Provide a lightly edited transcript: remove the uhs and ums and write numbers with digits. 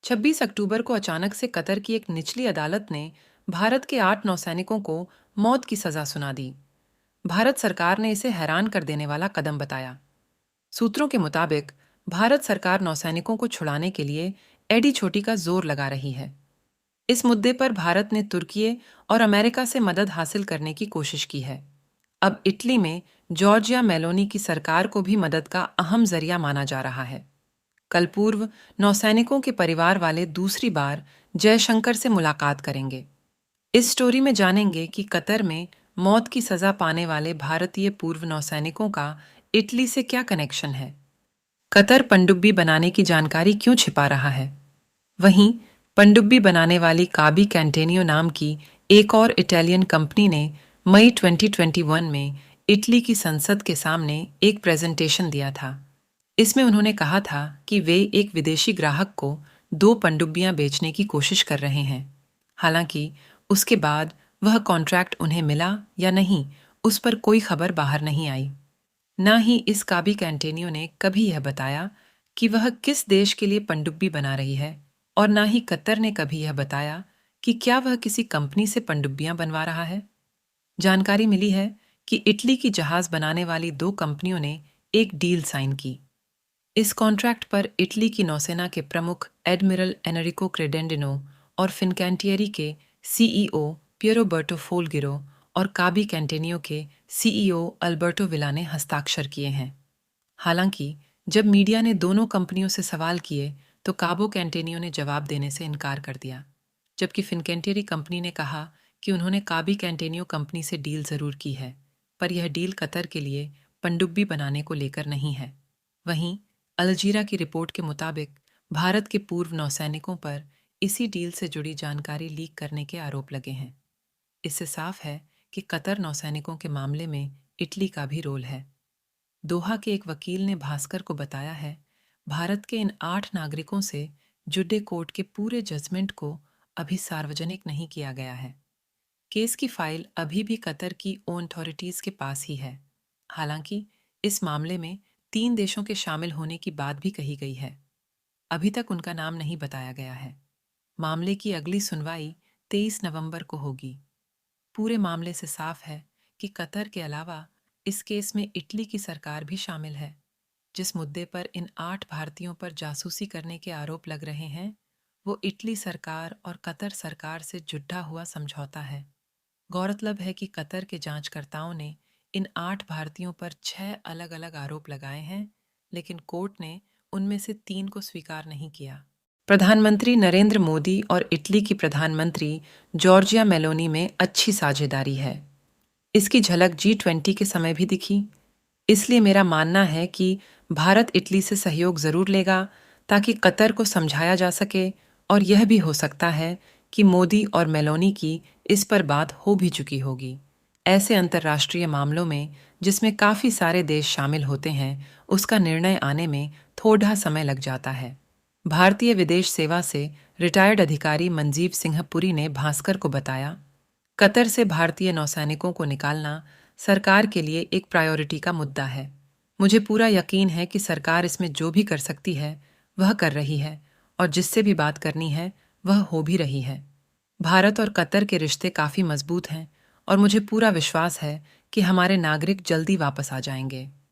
26 अक्टूबर को अचानक से कतर की एक निचली अदालत ने भारत के 8 नौसैनिकों को मौत की सजा सुना दी। भारत सरकार ने इसे हैरान कर देने वाला कदम बताया। सूत्रों के मुताबिक भारत सरकार नौसैनिकों को छुड़ाने के लिए एडी छोटी का जोर लगा रही है। इस मुद्दे पर भारत ने तुर्की और अमेरिका से मदद हासिल करने की कोशिश की है। अब इटली में जॉर्जिया मेलोनी की सरकार को भी मदद का अहम जरिया माना जा रहा है। कल पूर्व नौसैनिकों के परिवार वाले दूसरी बार जयशंकर से मुलाकात करेंगे। इस स्टोरी में जानेंगे कि कतर में मौत की सजा पाने वाले भारतीय पूर्व नौसैनिकों का इटली से क्या कनेक्शन है। कतर पनडुब्बी बनाने की जानकारी क्यों छिपा रहा है। वहीं पनडुब्बी बनाने वाली काबी कैंटेनियो नाम की एक और इटालियन कंपनी ने मई 2021 में इटली की संसद के सामने एक प्रेजेंटेशन दिया था। इसमें उन्होंने कहा था कि वे एक विदेशी ग्राहक को 2 पनडुब्बियां बेचने की कोशिश कर रहे हैं। हालांकि उसके बाद वह कॉन्ट्रैक्ट उन्हें मिला या नहीं, उस पर कोई खबर बाहर नहीं आई। न ही इस काबी कैंटेनियो ने कभी यह बताया कि वह किस देश के लिए पनडुब्बी बना रही है, और न ही कतर ने कभी यह बताया कि क्या वह किसी कंपनी से पनडुब्बियां बनवा रहा है। जानकारी मिली है कि इटली की जहाज बनाने वाली 2 कंपनियों ने एक डील साइन की। इस कॉन्ट्रैक्ट पर इटली की नौसेना के प्रमुख एडमिरल एनरिको क्रेडेंडिनो और फिनकैंटियरी के सीईओ पियरोबर्टो फोलगिरो और काबी कैंटेनियो के सीईओ अल्बर्टो विला ने हस्ताक्षर किए हैं। हालांकि जब मीडिया ने दोनों कंपनियों से सवाल किए तो काबो कैंटेनियो ने जवाब देने से इनकार कर दिया, जबकि फिनकैंटियरी कंपनी ने कहा कि उन्होंने काबी कैंटेनियो कंपनी से डील जरूर की है, पर यह डील कतर के लिए पनडुब्बी बनाने को लेकर नहीं है। वहीं अल जजीरा की रिपोर्ट के मुताबिक भारत के पूर्व नौसैनिकों पर इसी डील से जुड़ी जानकारी लीक करने के आरोप लगे हैं। इससे साफ है कि कतर नौसैनिकों के मामले में इटली का भी रोल है। दोहा के एक वकील ने भास्कर को बताया है, भारत के इन 8 नागरिकों से जुडे कोर्ट के पूरे जजमेंट को अभी सार्वजनिक नहीं किया गया है। केस की फाइल अभी भी कतर की ओन अथॉरिटीज के पास ही है। हालांकि इस मामले में 3 देशों के शामिल होने की बात भी कही गई है। अभी तक उनका नाम नहीं बताया गया है। मामले की अगली सुनवाई 23 नवंबर को होगी। पूरे मामले से साफ है कि कतर के अलावा इस केस में इटली की सरकार भी शामिल है। जिस मुद्दे पर इन 8 भारतीयों पर जासूसी करने के आरोप लग रहे हैं, वो इटली सरकार और कतर सरकार से जुड़ा हुआ समझौता है। गौरतलब है कि कतर के जांचकर्ताओं ने इन 8 भारतीयों पर 6 अलग-अलग आरोप लगाए हैं, लेकिन कोर्ट ने उनमें से 3 को स्वीकार नहीं किया। प्रधानमंत्री नरेंद्र मोदी और इटली की प्रधानमंत्री जॉर्जिया मेलोनी में अच्छी साझेदारी है। इसकी झलक G20 के समय भी दिखी। इसलिए मेरा मानना है कि भारत इटली से सहयोग जरूर लेगा, ताकि कतर को समझाया जा सके, और यह भी हो सकता है कि मोदी और मेलोनी की इस पर बात हो भी चुकी होगी। ऐसे अंतर्राष्ट्रीय मामलों में जिसमें काफ़ी सारे देश शामिल होते हैं, उसका निर्णय आने में थोड़ा समय लग जाता है। भारतीय विदेश सेवा से रिटायर्ड अधिकारी मनजीव सिंह पुरी ने भास्कर को बताया, कतर से भारतीय नौसैनिकों को निकालना सरकार के लिए एक प्रायोरिटी का मुद्दा है। मुझे पूरा यकीन है कि सरकार इसमें जो भी कर सकती है वह कर रही है, और जिससे भी बात करनी है वह हो भी रही है। भारत और कतर के रिश्ते काफ़ी मजबूत हैं, और मुझे पूरा विश्वास है कि हमारे नागरिक जल्दी वापस आ जाएंगे।